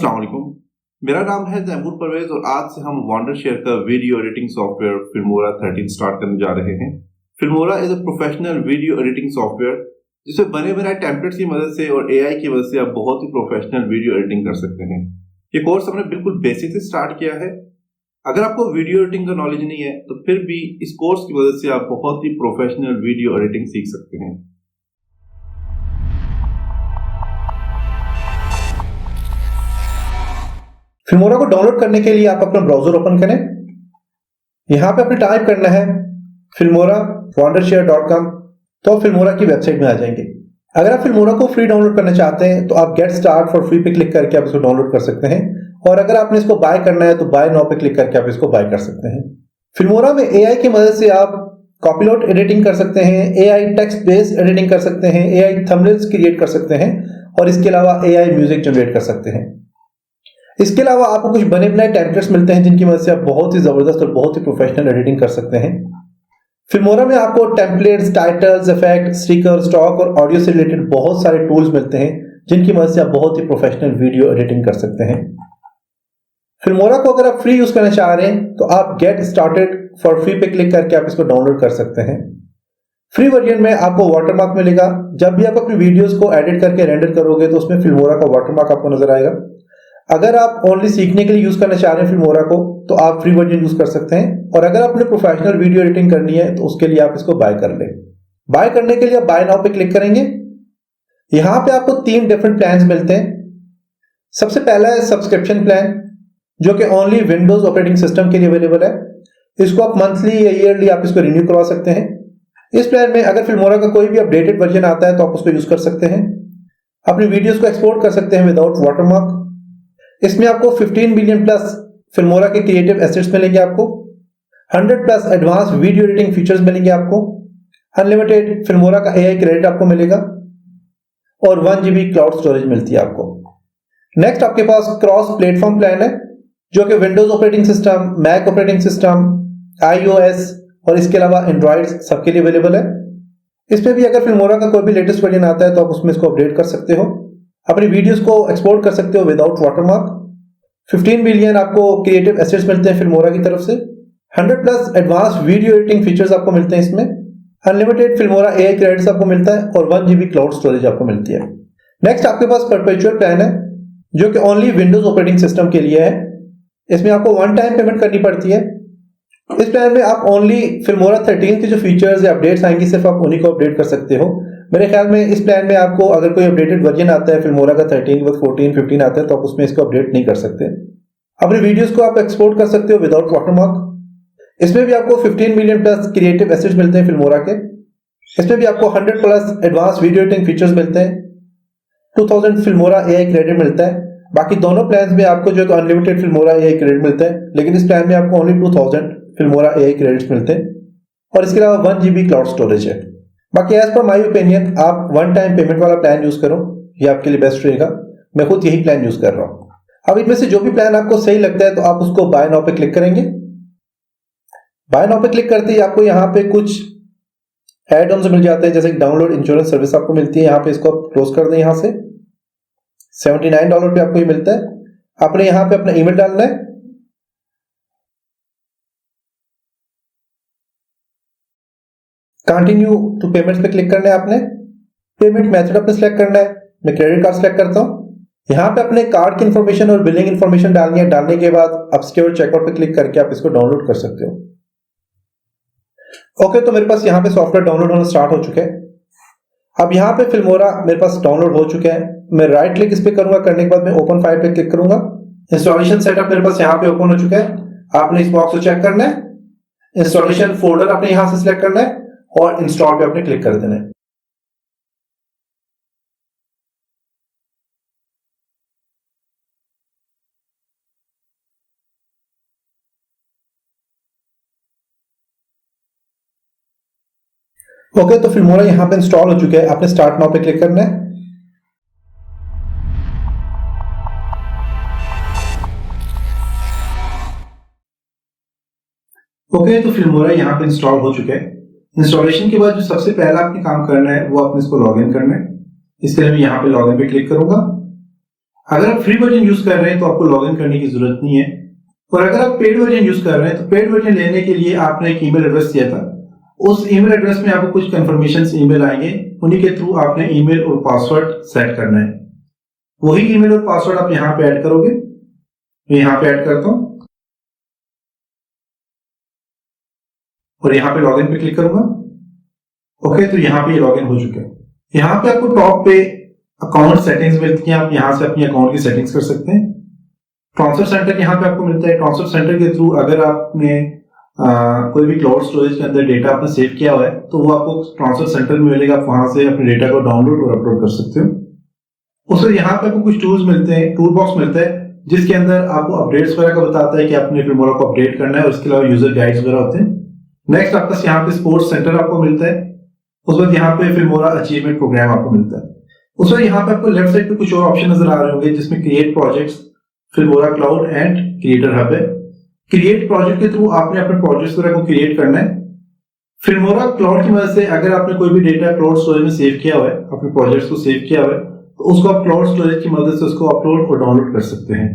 अस्सलाम वालेकुम। मेरा नाम है तैमूर परवेज और आज से हम वंडरशेयर का video editing software Filmora 13 start करने जा रहे हैं। Filmora is a professional video editing software जिसमें बने बनाए टेम्पलेट्स की मदद से और एआई की मदद से आप बहुत ही प्रोफेशनल वीडियो एडिटिंग कर सकते हैं। ये कोर्स हमने बिल्कुल बेसिक से स्टार्ट किया है। अगर आपको वीडियो एडिटिंग का नॉलेज नहीं है तो फिर भी इस कोर्स की मदद से आप बहुत ही प्रोफेशनल वीडियो एडिटिंग सीख सकते हैं। फिल्मोरा को डाउनलोड करने के लिए आप अपना ब्राउजर ओपन करें। यहां पे आपने टाइप करना है filmora.wondershare.com, तो आप फिल्मोरा की वेबसाइट में आ जाएंगे। अगर आप फिल्मोरा को फ्री डाउनलोड करना चाहते हैं तो आप गेट स्टार्ट फॉर फ्री पे क्लिक करके आप इसको डाउनलोड कर सकते हैं, और अगर आपने इसको बाय करना है तो बाय नाउ पे क्लिक करके आप इसको बाय कर सकते हैं। फिल्मोरा में एआई की मदद से आप कॉपीराइट एडिटिंग कर सकते हैं, एआई टेक्स्ट बेस्ड एडिटिंग कर सकते हैं, एआई थंबनेल्स क्रिएट कर सकते हैं, और इसके अलावा एआई म्यूजिक जनरेट कर सकते हैं। इसके अलावा आपको कुछ बने बनाए टेम्पलेट्स मिलते हैं जिनकी मदद से आप बहुत ही जबरदस्त और बहुत ही प्रोफेशनल एडिटिंग कर सकते हैं। फिल्मोरा में आपको templates, titles, effect, sticker, stock और ऑडियो से रिलेटेड बहुत सारे टूल्स मिलते हैं जिनकी मदद से आप बहुत ही प्रोफेशनल वीडियो एडिटिंग कर सकते हैं। फिल्मोरा को अगर आप फ्री यूज करना चाह रहे हैं तो आप गेट स्टार्टेड फॉर फ्री पे क्लिक करके आप इसको डाउनलोड कर सकते हैं। फ्री वर्जन में आपको वाटरमार्क मिलेगा। जब भी आप अपनी वीडियोस को एडिट करके रेंडर करोगे तो उसमें फिल्मोरा का वाटरमार्क आपको नजर आएगा। अगर आप ओनली सीखने के लिए यूज करना चाह रहे हैं फिल्मोरा को तो आप फ्री वर्जन यूज कर सकते हैं, और अगर आपने प्रोफेशनल वीडियो एडिटिंग करनी है तो उसके लिए आप इसको बाय कर लें। बाय करने के लिए आप बाय नाउ पे क्लिक करेंगे। यहां पे आपको 3 डिफरेंट प्लान्स मिलते हैं। सबसे पहला है सब्सक्रिप्शन प्लान, जो कि ओनली विंडोज ऑपरेटिंग सिस्टम के लिए अवेलेबल है। इसको आप मंथली या ईयरली आप इसको रिन्यू करवा सकते हैं। इस प्लान में अगर फिल्मोरा का कोई भी अपडेटेड वर्जन आता है तो आप उसको यूज कर सकते हैं। अपनी वीडियोस को एक्सपोर्ट कर सकते हैं विदाउट वाटरमार्क। इसमें आपको 15 मिलियन प्लस फिल्मोरा के क्रिएटिव एसेट्स मिलेंगे, आपको 100 plus advance video editing features मिलेंगे, आपको अनलिमिटेड फिल्मोरा का एआई क्रेडिट आपको मिलेगा, और 1 GB क्लाउड स्टोरेज मिलती है आपको। नेक्स्ट आपके पास क्रॉस प्लेटफॉर्म प्लान है, जो कि Windows operating system, Mac operating system, iOS और इसके अलावा एंड्रॉइड सबके लिए अवेलेबल है। इस पे भी अगर फिल्मोरा का कोई भी लेटेस्ट वर्जन आता है तो आप उसमें इसको अपडेट कर सकते हो, अपनी वीडियोस को एक्सपोर्ट कर सकते हो विदाउट वाटरमार्क। 15 मिलियन आपको क्रिएटिव एसेट्स मिलते हैं फिल्मोरा की तरफ से, 100 plus advance video editing features आपको मिलते हैं इसमें, अनलिमिटेड फिल्मोरा एआई क्रेडिट्स आपको मिलता है, और 1 GB क्लाउड स्टोरेज आपको मिलती है। नेक्स्ट आपके पास परपेचुअल प्लान है, जो कि ओनली विंडोज ऑपरेटिंग सिस्टम के लिए है। इसमें आपको 1 टाइम पेमेंट करनी पड़ती है। इस प्लान में आप ओनली फिल्मोरा 13 के जो फीचर्स या अपडेट्स आएंगे सिर्फ आप उन्हीं को अपडेट कर सकते हो। मेरे ख्याल में इस प्लान में आपको अगर कोई अपडेटेड वर्जन आता है फिल्मोरा का 13 व 14, 15 आता है तो आप उसमें इसको अपडेट नहीं कर सकते। अपनी वीडियोस को आप एक्सपोर्ट कर सकते हो विदाउट वाटरमार्क। इसमें भी आपको 15 मिलियन प्लस क्रिएटिव एसेट्स मिलते हैं फिल्मोरा के। इसमें भी आपको 100 plus advance video editing features मिलते हैं, 2000 फिल्मोरा एआई क्रेडिट मिलता है। बाकी दोनों प्लान में आपको जो अनलिमिटेड फिल्मोरा एआई क्रेडिट मिलता है, लेकिन इस प्लान में आपको ओनली 2000 फिल्मोरा एआई क्रेडिट्स मिलते हैं, और इसके अलावा 1 GB क्लाउड स्टोरेज है। बाकी एज पर माई ओपिनियन आप 1 टाइम पेमेंट वाला प्लान यूज करो, ये आपके लिए बेस्ट रहेगा। मैं खुद यही प्लान यूज कर रहा हूं। अब इनमें से जो भी प्लान आपको सही लगता है तो आप उसको बाय नाउ पे क्लिक करेंगे। बाय नाउ पे क्लिक करते ही आपको यहाँ पे कुछ एड ऑन्स मिल जाते हैं, जैसे डाउनलोड इंश्योरेंस सर्विस आपको मिलती है। यहाँ पे इसको आप क्लोज कर दें। यहाँ से $79 पे आपको ये मिलता है। आपने यहाँ पे अपना ईमेल डालना है, कंटिन्यू टू पेमेंट्स पे क्लिक करना है। आपने पेमेंट मेथड अपने सेलेक्ट करना है। मैं क्रेडिट कार्ड सेलेक्ट करता हूं। यहाँ पे अपने कार्ड की इंफॉर्मेशन और बिलिंग इंफॉर्मेशन डालनी है। डालने के बाद आप सिक्योर चेकआउट पे क्लिक करके आप इसको डाउनलोड कर सकते हो। ओके, तो मेरे पास यहाँ पे सॉफ्टवेयर डाउनलोड होना स्टार्ट हो चुका है। अब यहाँ पे फिल्मोरा मेरे पास डाउनलोड हो चुका है। मैं राइट क्लिक इस पे करूंगा, करने के बाद मैं ओपन फाइल पे क्लिक करूंगा। इंस्टॉलेशन सेटअप मेरे पास यहाँ पे ओपन हो चुका है। आपने इस बॉक्स को चेक करना है। इंस्टॉलेशन फोल्डर आपने यहाँ से सिलेक्ट करना है और इंस्टॉल पे आपने क्लिक कर देना है। ओके, तो फिल्मोरा यहाँ पे इंस्टॉल हो चुका है। आपने स्टार्ट नाउ पे क्लिक करना है। ओके, तो फिल्मोरा यहाँ पे इंस्टॉल हो चुका है। इंस्टॉलेशन के बाद जो सबसे पहला आपने काम करना है वो आपने इसको लॉगिन करना है। इसके लिए मैं यहाँ पे लॉगिन पे क्लिक करूंगा। अगर आप फ्री वर्जन यूज कर रहे हैं तो आपको लॉगिन करने की जरूरत नहीं है, और अगर आप पेड वर्जन यूज कर रहे हैं तो पेड वर्जन लेने के लिए आपने एक ईमेल एड्रेस दिया था, उस ईमेल एड्रेस में आपको कुछ कंफर्मेशन ईमेल आएंगे, उन्हीं के थ्रू आपने ईमेल और पासवर्ड सेट करना है। वही ईमेल और पासवर्ड आप यहाँ पे ऐड करोगे। मैं यहाँ पे ऐड करता हूं और यहाँ पे लॉगिन पे क्लिक करूंगा। ओके, तो यहाँ पे लॉगिन हो चुका है। यहाँ पे आपको टॉप पे अकाउंट सेटिंग्स मिलती हैं, आप यहाँ से अपनी अकाउंट की सेटिंग्स कर सकते हैं। ट्रांसफर सेंटर यहाँ पे आपको मिलता है। ट्रांसफर सेंटर के थ्रू अगर आपने कोई भी क्लाउड स्टोरेज के अंदर डेटा आपने सेव किया हुआ है तो वो आपको ट्रांसफर सेंटर में मिलेगा, आप वहां से अपने डेटा को डाउनलोड और अपलोड कर सकते हो। उससे यहाँ पे आपको कुछ टूल्स मिलते हैं, टूल बॉक्स मिलता है जिसके अंदर आपको अपडेट्स वगैरह का बताता है कि आपने फिल्मोरा को अपडेट करना है, और इसके अलावा यूजर गाइड्स वगैरह होते हैं। नेक्स्ट आपका यहाँ पे स्पोर्ट्स सेंटर आपको मिलता है। उस वक्त यहाँ पे फिल्मोरा अचीवमेंट प्रोग्राम आपको मिलता है। उस वक्त यहाँ पे आपको लेफ्ट साइड पे कुछ और ऑप्शन नजर आ रहे होंगे जिसमें create projects, Filmora cloud and creator hub है। क्रिएट प्रोजेक्ट के थ्रू आपने अपने प्रोजेक्ट्स वगैरह को क्रिएट करना है। फिल्मोरा क्लाउड की मदद से अगर आपने कोई भी डेटा क्लाउड स्टोरेज में सेव किया हुआ है, अपने प्रोजेक्ट्स को सेव किया हुआ है, तो उसको आप क्लाउड स्टोरेज की मदद से उसको अपलोड और डाउनलोड कर सकते हैं।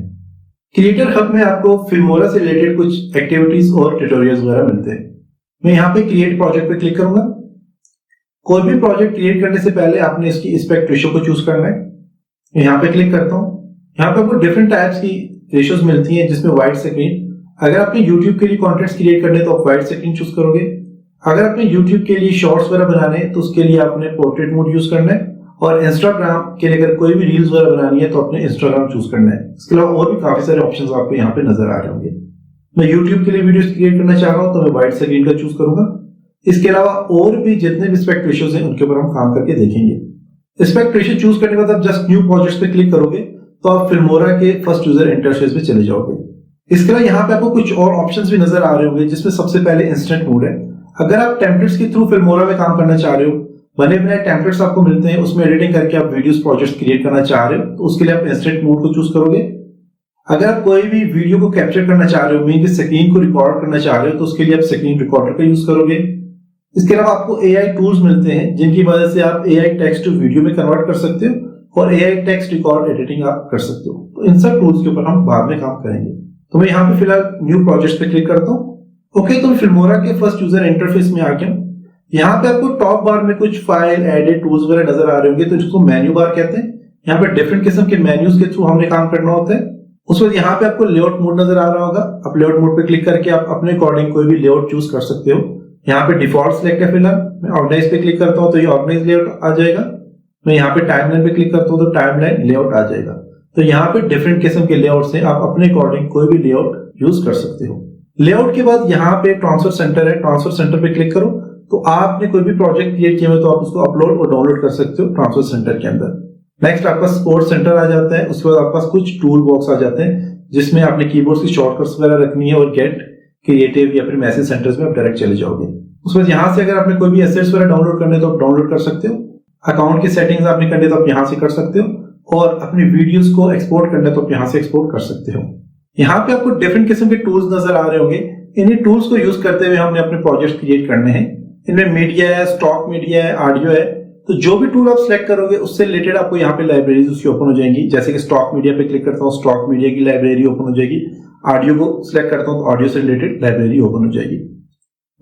क्रिएटर हब में आपको फिल्मोरा से रिलेटेड कुछ एक्टिविटीज और ट्यूटोरियल्स वगैरह मिलते हैं। मैं यहाँ पे क्रिएट प्रोजेक्ट पे क्लिक करूंगा। कोई भी प्रोजेक्ट क्रिएट करने से पहले आपने इसकी एस्पेक्ट रेशियो को चूज करना है। यहाँ पे क्लिक करता हूँ। यहाँ पे आपको डिफरेंट टाइप्स की रेशियोज मिलती हैं, जिसमें वाइड स्क्रीन, अगर आपने YouTube के लिए कंटेंट्स क्रिएट करने तो आप वाइड स्क्रीन चूज करोगे। अगर आपने YouTube के लिए शॉर्ट्स वगैरह बनाने हैं तो उसके लिए आपने पोर्ट्रेट मोड यूज करना है, और इंस्टाग्राम के लिए अगर कोई भी रील्स वगैरह बनानी है तो आपने इंस्टाग्राम चूज करना है। इसके अलावा और भी काफी सारे ऑप्शंस आपको यहाँ पे नजर आ रहे होंगे। मैं YouTube के लिए वीडियोस क्रिएट करना चाह रहा हूँ तो मैं वाइड स्क्रीन का चूज करूंगा। इसके अलावा और भी जितने भी एस्पेक्ट रेशियोज हैं उनके ऊपर हम काम करके देखेंगे। एस्पेक्ट रेशियो चूज करने के बाद आप जस्ट न्यू प्रोजेक्ट्स पे क्लिक करोगे तो आप फिल्मोरा के फर्स्ट यूजर इंटरफेस पे चले जाओगे। इसके अलावा यहाँ पे आपको कुछ और ऑप्शंस भी नजर आ रहे होंगे, जिसमें सबसे पहले इंस्टेंट मोड है। अगर आप टेम्पलेट्स के थ्रू फिल्मोरा में काम करना चाह रहे हो, बने बनाए टेम्पलेट्स आपको मिलते हैं, उसमें एडिटिंग करके आप वीडियोस प्रोजेक्ट्स क्रिएट करना चाह रहे हो तो उसके लिए आप इंस्टेंट मोड को चूज करोगे। अगर आप कोई भी वीडियो को कैप्चर करना चाह रहे हो, मीन की स्क्रीन को रिकॉर्ड करना चाह रहे हो, तो उसके लिए आप स्क्रीन रिकॉर्डर का यूज करोगे। इसके अलावा आपको एआई टूल्स मिलते हैं जिनकी मदद से आप एआई टेक्स्ट टू वीडियो में कन्वर्ट कर सकते हो और एआई टेक्स्ट रिकॉर्ड एडिटिंग आप कर सकते हो। तो इन सब टूल्स के ऊपर हम बाद में काम करेंगे। तो मैं यहाँ पे फिलहाल न्यू प्रोजेक्ट पे क्लिक करता हूँ। ओके, तो फिल्मोरा के फर्स्ट यूजर इंटरफेस में आ गया। यहाँ पे आपको टॉप बार में कुछ फाइल, एडिट, टूल्स वगैरह नजर आ रहे होंगे, तो जिसको मेन्यू बार कहते हैं। यहाँ पे डिफरेंट किस्म के मेन्यूज के थ्रू हमने काम करना होता है। उस वक्त यहाँ पे आपको लेआउट मोड नजर आ रहा होगा। आप लेआउट मोड पे क्लिक करके आप अपने अकॉर्डिंग कोई भी लेआउट चूज कर सकते हो। यहाँ पे डिफॉल्ट सिलेक्ट है फिलहाल। मैं ऑर्गेनाइज पे क्लिक करता हूँ तो ये ऑर्गेनाइज लेआउट आ जाएगा। मैं यहाँ पे टाइमलाइन पे क्लिक करता हूँ तो टाइमलाइन लेआउट आ जाएगा। तो यहाँ पे डिफरेंट किस्म के लेआउट से आप अपने अकॉर्डिंग कोई भी लेआउट यूज कर सकते हो। लेआउट के बाद यहाँ पे ट्रांसफर सेंटर है। ट्रांसफर सेंटर पे क्लिक करो तो आपने कोई भी प्रोजेक्ट क्रिएट किया है तो आप उसको अपलोड और डाउनलोड कर सकते हो ट्रांसफर सेंटर के अंदर। नेक्स्ट आपका स्पोर्ट सेंटर आ जाता है। उसके बाद आपके पास कुछ टूल बॉक्स आ जाते हैं जिसमें आपने कीबोर्ड की शॉर्टकट्स वगैरह रखनी है, और गेट, क्रिएटिव या फिर मैसेज सेंटर्स में आप डायरेक्ट चले जाओगे। उसके बाद यहाँ से अगर आपने कोई भी एसेट्स वगैरह डाउनलोड करने तो आप डाउनलोड कर सकते हो। अकाउंट की सेटिंग्स आपने करनी तो आप यहाँ से कर सकते हो, और अपनी वीडियोस को एक्सपोर्ट करना तो आप यहाँ से एक्सपोर्ट कर सकते हो। यहाँ पे आपको डिफरेंट किस्म के टूल्स नजर आ रहे होंगे। इन्हीं टूल्स को यूज करते हुए हमने अपने प्रोजेक्ट क्रिएट करने हैं। इनमें मीडिया है, स्टॉक मीडिया है, ऑडियो है। तो जो भी टूल आप सिलेक्ट करोगे उससे रिलेटेड आपको यहाँ पे लाइब्रेरीज उसकी ओपन हो जाएंगी। जैसे कि स्टॉक मीडिया पे क्लिक करता हूँ, स्टॉक मीडिया की लाइब्रेरी ओपन हो जाएगी। ऑडियो को सिलेक्ट करता हूँ तो ऑडियो से रिलेटेड लाइब्रेरी ओपन हो जाएगी।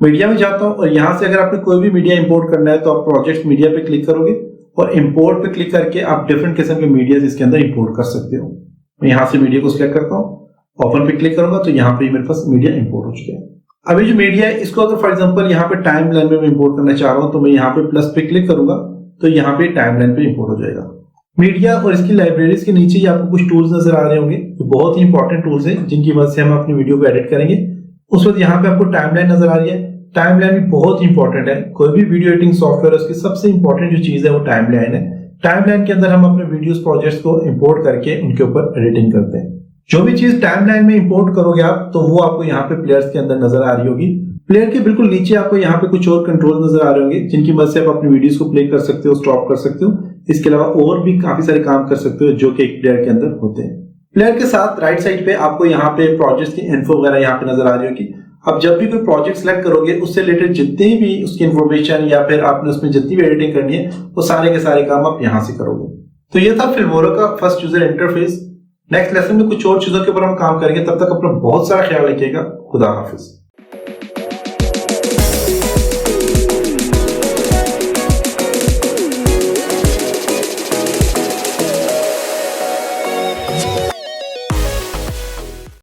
मीडिया में जाता हूँ और यहाँ से अगर आपने कोई भी मीडिया इंपोर्ट करना है तो आप प्रोजेक्ट मीडिया पे क्लिक करोगे और इंपोर्ट पे क्लिक करके आप डिफरेंट किस्म के मीडिया इसके अंदर इंपोर्ट कर सकते हो। मैं यहाँ से मीडिया को सिलेक्ट करता हूँ, ओपन पे क्लिक करूंगा तो यहाँ पे मेरे पास मीडिया इंपोर्ट हो चुका है। अभी जो मीडिया है इसको अगर फॉर एग्जांपल यहाँ पे टाइम लाइन में इंपोर्ट करना चाह रहा हूँ तो मैं यहाँ पे प्लस पे क्लिक करूंगा तो यहाँ पे टाइम लाइन पे इंपोर्ट हो जाएगा मीडिया। और इसकी लाइब्रेरीज के नीचे ही आपको कुछ टूल्स नजर आ रहे होंगे जो बहुत ही इंपॉर्टेंट टूल्स हैं जिनकी मदद से हम अपनी वीडियो को एडिट करेंगे। उस वक्त यहाँ पे आपको टाइमलाइन नजर आ रही है। टाइमलाइन भी बहुत इंपॉर्टेंट है। कोई भी वीडियो एडिटिंग सॉफ्टवेयर उसकी सबसे इंपॉर्टेंट जो चीज है वो टाइमलाइन है। टाइमलाइन के अंदर हम अपने वीडियोस प्रोजेक्ट्स को इंपोर्ट करके उनके ऊपर एडिटिंग करते हैं। जो भी चीज टाइमलाइन में इंपोर्ट करोगे आप तो वो आपको यहाँ पे प्लेयर्स के अंदर नजर आ रही होगी। प्लेयर के बिल्कुल नीचे आपको यहाँ पे कुछ और कंट्रोल नजर आ रहे होंगे जिनकी मदद से आप अपनी वीडियोस को प्ले कर सकते हो, स्टॉप कर सकते हो। इसके अलावा और भी काफी सारे काम कर सकते हो जो कि एक प्लेयर के अंदर होते हैं। प्लेयर के साथ राइट साइड पे आपको यहाँ पे प्रोजेक्ट्स की इन्फो वगैरह यहाँ पे नजर आ रही होगी। अब जब भी कोई प्रोजेक्ट सेलेक्ट करोगे उससे रिलेटेड जितनी भी उसकी इन्फॉर्मेशन या फिर आपने उसमें जितनी भी एडिटिंग करनी है वो सारे के सारे काम आप यहाँ से करोगे। तो ये था फिल्मोरा का first user interface. Next lesson में कुछ और चीजों के ऊपर हम काम करेंगे। तब तक अपना बहुत सारा ख्याल रखिएगा। खुदा हाफिज।